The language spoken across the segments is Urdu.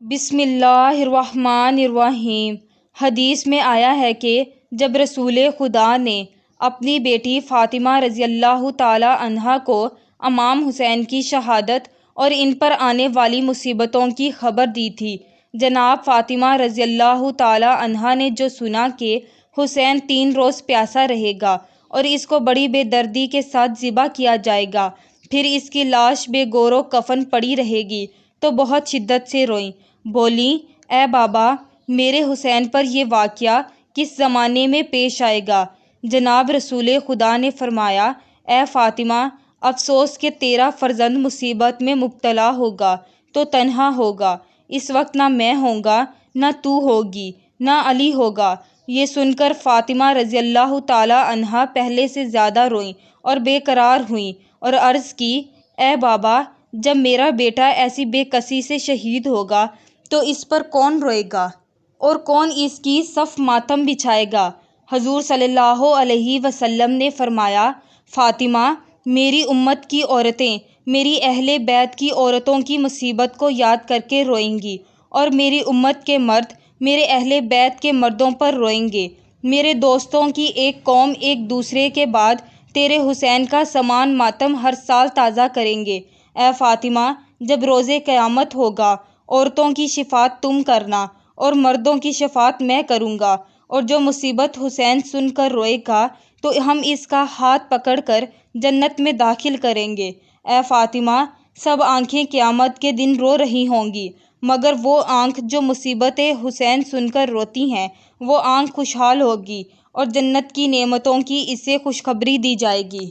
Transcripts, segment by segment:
بسم اللہ الرحمن الرحیم۔ حدیث میں آیا ہے کہ جب رسول خدا نے اپنی بیٹی فاطمہ رضی اللہ تعالی عنہا کو امام حسین کی شہادت اور ان پر آنے والی مصیبتوں کی خبر دی تھی، جناب فاطمہ رضی اللہ تعالی عنہا نے جو سنا کہ حسین 3 روز پیاسا رہے گا اور اس کو بڑی بے دردی کے ساتھ ذبح کیا جائے گا، پھر اس کی لاش بے گور و کفن پڑی رہے گی، تو بہت شدت سے روئیں، بولیں اے بابا، میرے حسین پر یہ واقعہ کس زمانے میں پیش آئے گا؟ جناب رسول خدا نے فرمایا، اے فاطمہ، افسوس کہ تیرا فرزند مصیبت میں مبتلا ہوگا تو تنہا ہوگا، اس وقت نہ میں ہوں گا، نہ تو ہوگی، نہ علی ہوگا۔ یہ سن کر فاطمہ رضی اللہ تعالی عنہا پہلے سے زیادہ روئیں اور بے قرار ہوئیں اور عرض کی، اے بابا، جب میرا بیٹا ایسی بے کسی سے شہید ہوگا تو اس پر کون روئے گا اور کون اس کی صف ماتم بچھائے گا؟ حضور صلی اللہ علیہ وسلم نے فرمایا، فاطمہ، میری امت کی عورتیں میری اہل بیت کی عورتوں کی مصیبت کو یاد کر کے روئیں گی، اور میری امت کے مرد میرے اہل بیت کے مردوں پر روئیں گے۔ میرے دوستوں کی ایک قوم ایک دوسرے کے بعد تیرے حسین کا سمان ماتم ہر سال تازہ کریں گے۔ اے فاطمہ، جب روز قیامت ہوگا، عورتوں کی شفاعت تم کرنا اور مردوں کی شفاعت میں کروں گا، اور جو مصیبت حسین سن کر روئے گا تو ہم اس کا ہاتھ پکڑ کر جنت میں داخل کریں گے۔ اے فاطمہ، سب آنکھیں قیامت کے دن رو رہی ہوں گی، مگر وہ آنکھ جو مصیبت حسین سن کر روتی ہیں، وہ آنکھ خوشحال ہوگی اور جنت کی نعمتوں کی اسے خوشخبری دی جائے گی۔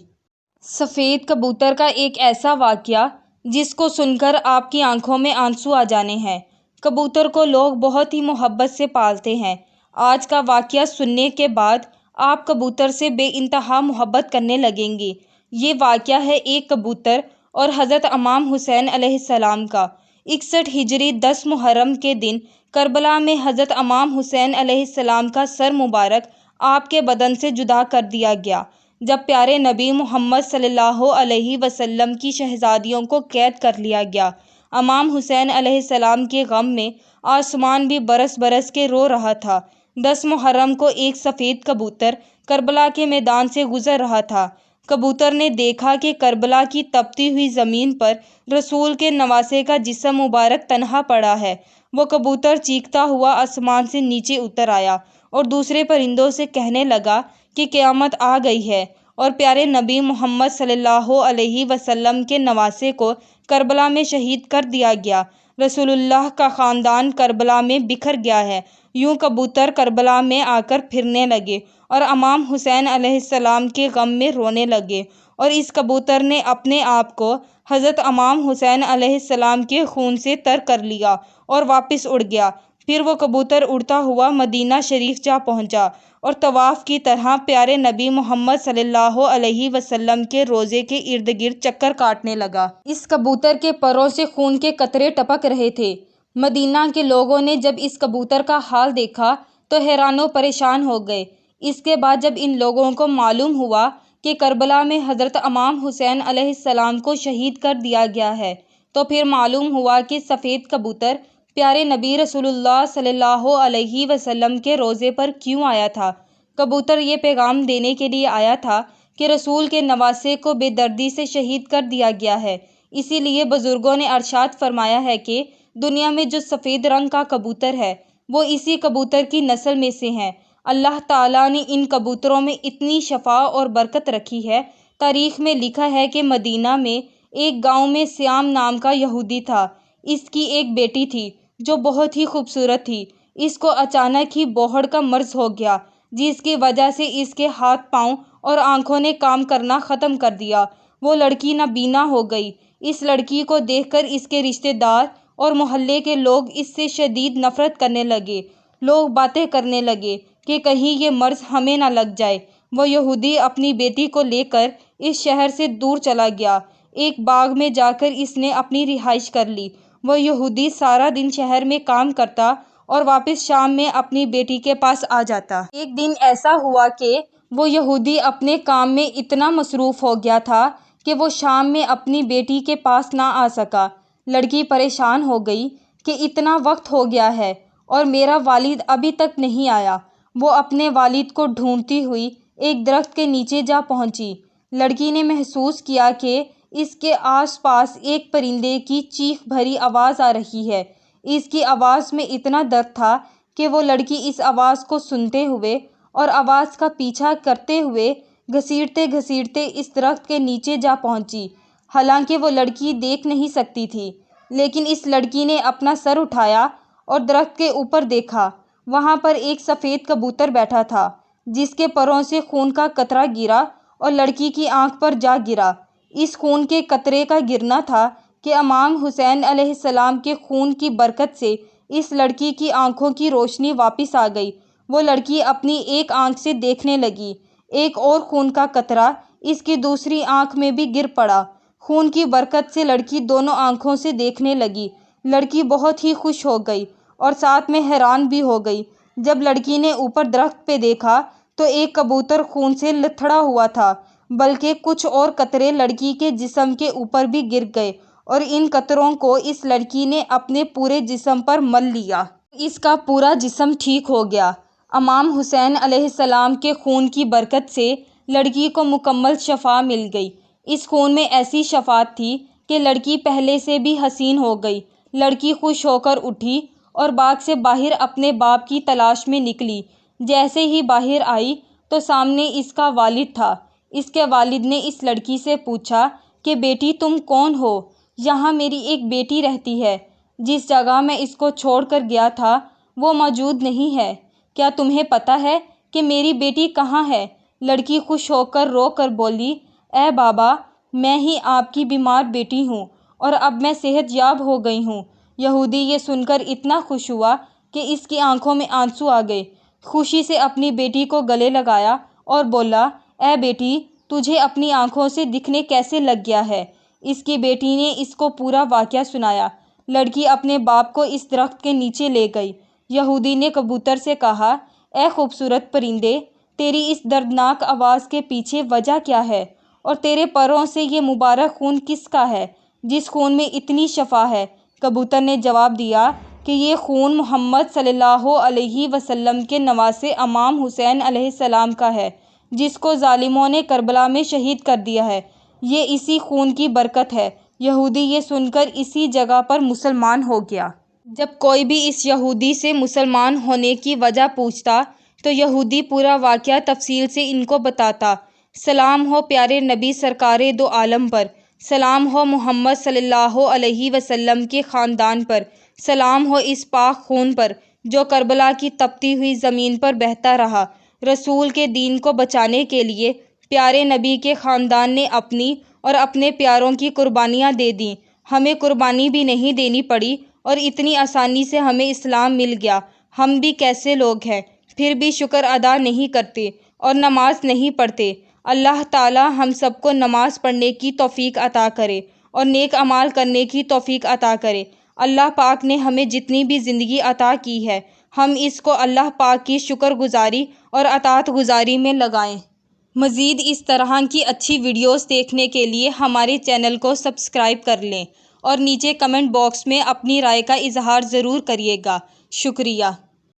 سفید کبوتر کا ایک ایسا واقعہ جس کو سن کر آپ کی آنکھوں میں آنسو آ جانے ہیں۔ کبوتر کو لوگ بہت ہی محبت سے پالتے ہیں۔ آج کا واقعہ سننے کے بعد آپ کبوتر سے بے انتہا محبت کرنے لگیں گے۔ یہ واقعہ ہے ایک کبوتر اور حضرت امام حسین علیہ السلام کا۔ 61 ہجری 10 محرم کے دن کربلا میں حضرت امام حسین علیہ السلام کا سر مبارک آپ کے بدن سے جدا کر دیا گیا، جب پیارے نبی محمد صلی اللہ علیہ وسلم کی شہزادیوں کو قید کر لیا گیا۔ امام حسین علیہ السلام کے غم میں آسمان بھی برس برس کے رو رہا تھا۔ 10 محرم کو ایک سفید کبوتر کربلا کے میدان سے گزر رہا تھا۔ کبوتر نے دیکھا کہ کربلا کی تپتی ہوئی زمین پر رسول کے نواسے کا جسم مبارک تنہا پڑا ہے۔ وہ کبوتر چیختا ہوا آسمان سے نیچے اتر آیا اور دوسرے پرندوں سے کہنے لگا کہ قیامت آ گئی ہے اور پیارے نبی محمد صلی اللہ علیہ وسلم کے نواسے کو کربلا میں شہید کر دیا گیا، رسول اللہ کا خاندان کربلا میں بکھر گیا ہے۔ یوں کبوتر کربلا میں آ کر پھرنے لگے اور امام حسین علیہ السلام کے غم میں رونے لگے، اور اس کبوتر نے اپنے آپ کو حضرت امام حسین علیہ السلام کے خون سے تر کر لیا اور واپس اڑ گیا۔ پھر وہ کبوتر اڑتا ہوا مدینہ شریف جا پہنچا اور طواف کی طرح پیارے نبی محمد صلی اللہ علیہ وسلم کے روضے کے ارد گرد چکر کاٹنے لگا۔ اس کبوتر کے پروں سے خون کے قطرے ٹپک رہے تھے۔ مدینہ کے لوگوں نے جب اس کبوتر کا حال دیکھا تو حیران و پریشان ہو گئے۔ اس کے بعد جب ان لوگوں کو معلوم ہوا کہ کربلا میں حضرت امام حسین علیہ السلام کو شہید کر دیا گیا ہے، تو پھر معلوم ہوا کہ سفید کبوتر پیارے نبی رسول اللہ صلی اللہ علیہ وسلم کے روضے پر کیوں آیا تھا۔ کبوتر یہ پیغام دینے کے لیے آیا تھا کہ رسول کے نواسے کو بے دردی سے شہید کر دیا گیا ہے۔ اسی لیے بزرگوں نے ارشاد فرمایا ہے کہ دنیا میں جو سفید رنگ کا کبوتر ہے وہ اسی کبوتر کی نسل میں سے ہیں۔ اللہ تعالیٰ نے ان کبوتروں میں اتنی شفا اور برکت رکھی ہے۔ تاریخ میں لکھا ہے کہ مدینہ میں ایک گاؤں میں سیام نام کا یہودی تھا۔ اس کی ایک بیٹی تھی جو بہت ہی خوبصورت تھی۔ اس کو اچانک ہی بوہڑ کا مرض ہو گیا، جس کی وجہ سے اس کے ہاتھ پاؤں اور آنکھوں نے کام کرنا ختم کر دیا۔ وہ لڑکی نابینا ہو گئی۔ اس لڑکی کو دیکھ کر اس کے رشتہ دار اور محلے کے لوگ اس سے شدید نفرت کرنے لگے۔ لوگ باتیں کرنے لگے کہ کہیں یہ مرض ہمیں نہ لگ جائے۔ وہ یہودی اپنی بیٹی کو لے کر اس شہر سے دور چلا گیا۔ ایک باغ میں جا کر اس نے اپنی رہائش کر لی۔ وہ یہودی سارا دن شہر میں کام کرتا اور واپس شام میں اپنی بیٹی کے پاس آ جاتا۔ ایک دن ایسا ہوا کہ وہ یہودی اپنے کام میں اتنا مصروف ہو گیا تھا کہ وہ شام میں اپنی بیٹی کے پاس نہ آ سکا۔ لڑکی پریشان ہو گئی کہ اتنا وقت ہو گیا ہے اور میرا والد ابھی تک نہیں آیا۔ وہ اپنے والد کو ڈھونڈتی ہوئی ایک درخت کے نیچے جا پہنچی۔ لڑکی نے محسوس کیا کہ اس کے آس پاس ایک پرندے کی چیخ بھری آواز آ رہی ہے۔ اس کی آواز میں اتنا درد تھا کہ وہ لڑکی اس آواز کو سنتے ہوئے اور آواز کا پیچھا کرتے ہوئے گھسیٹتے گھسیٹتے اس درخت کے نیچے جا پہنچی۔ حالانکہ وہ لڑکی دیکھ نہیں سکتی تھی، لیکن اس لڑکی نے اپنا سر اٹھایا اور درخت کے اوپر دیکھا۔ وہاں پر ایک سفید کبوتر بیٹھا تھا جس کے پروں سے خون کا قطرہ گرا اور لڑکی کی آنکھ پر جا گرا۔ اس خون کے قطرے کا گرنا تھا کہ امام حسین علیہ السلام کے خون کی برکت سے اس لڑکی کی آنکھوں کی روشنی واپس آ گئی۔ وہ لڑکی اپنی ایک آنکھ سے دیکھنے لگی۔ ایک اور خون کا قطرہ اس کی دوسری آنکھ میں بھی گر پڑا۔ خون کی برکت سے لڑکی دونوں آنکھوں سے دیکھنے لگی۔ لڑکی بہت ہی خوش ہو گئی اور ساتھ میں حیران بھی ہو گئی۔ جب لڑکی نے اوپر درخت پہ دیکھا تو ایک کبوتر خون سے لتھڑا ہوا تھا، بلکہ کچھ اور قطرے لڑکی کے جسم کے اوپر بھی گر گئے اور ان قطروں کو اس لڑکی نے اپنے پورے جسم پر مل لیا۔ اس کا پورا جسم ٹھیک ہو گیا۔ امام حسین علیہ السلام کے خون کی برکت سے لڑکی کو مکمل شفا مل گئی۔ اس خون میں ایسی شفاعت تھی کہ لڑکی پہلے سے بھی حسین ہو گئی۔ لڑکی خوش ہو کر اٹھی اور باغ سے باہر اپنے باپ کی تلاش میں نکلی۔ جیسے ہی باہر آئی تو سامنے اس کا والد تھا۔ اس کے والد نے اس لڑکی سے پوچھا کہ بیٹی تم کون ہو؟ یہاں میری ایک بیٹی رہتی ہے۔ جس جگہ میں اس کو چھوڑ کر گیا تھا وہ موجود نہیں ہے۔ کیا تمہیں پتہ ہے کہ میری بیٹی کہاں ہے؟ لڑکی خوش ہو کر رو کر بولی، اے بابا، میں ہی آپ کی بیمار بیٹی ہوں اور اب میں صحت یاب ہو گئی ہوں۔ یہودی یہ سن کر اتنا خوش ہوا کہ اس کی آنکھوں میں آنسو آ گئے۔ خوشی سے اپنی بیٹی کو گلے لگایا اور بولا، اے بیٹی، تجھے اپنی آنکھوں سے دکھنے کیسے لگ گیا ہے؟ اس کی بیٹی نے اس کو پورا واقعہ سنایا۔ لڑکی اپنے باپ کو اس درخت کے نیچے لے گئی۔ یہودی نے کبوتر سے کہا، اے خوبصورت پرندے، تیری اس دردناک آواز کے پیچھے وجہ کیا ہے اور تیرے پروں سے یہ مبارک خون کس کا ہے جس خون میں اتنی شفا ہے؟ کبوتر نے جواب دیا کہ یہ خون محمد صلی اللہ علیہ وسلم کے نواسے امام حسین علیہ السلام کا ہے، جس کو ظالموں نے کربلا میں شہید کر دیا ہے۔ یہ اسی خون کی برکت ہے۔ یہودی یہ سن کر اسی جگہ پر مسلمان ہو گیا۔ جب کوئی بھی اس یہودی سے مسلمان ہونے کی وجہ پوچھتا تو یہودی پورا واقعہ تفصیل سے ان کو بتاتا۔ سلام ہو پیارے نبی سرکار دو عالم پر، سلام ہو محمد صلی اللہ علیہ وسلم کے خاندان پر، سلام ہو اس پاک خون پر جو کربلا کی تپتی ہوئی زمین پر بہتا رہا۔ رسول کے دین کو بچانے کے لیے پیارے نبی کے خاندان نے اپنی اور اپنے پیاروں کی قربانیاں دے دیں۔ ہمیں قربانی بھی نہیں دینی پڑی اور اتنی آسانی سے ہمیں اسلام مل گیا۔ ہم بھی کیسے لوگ ہیں، پھر بھی شکر ادا نہیں کرتے اور نماز نہیں پڑھتے۔ اللہ تعالی ہم سب کو نماز پڑھنے کی توفیق عطا کرے اور نیک اعمال کرنے کی توفیق عطا کرے۔ اللہ پاک نے ہمیں جتنی بھی زندگی عطا کی ہے، ہم اس کو اللہ پاک کی شکر گزاری اور اطاعت گزاری میں لگائیں۔ مزید اس طرح کی اچھی ویڈیوز دیکھنے کے لیے ہمارے چینل کو سبسکرائب کر لیں اور نیچے کمنٹ باکس میں اپنی رائے کا اظہار ضرور کریے گا۔ شکریہ۔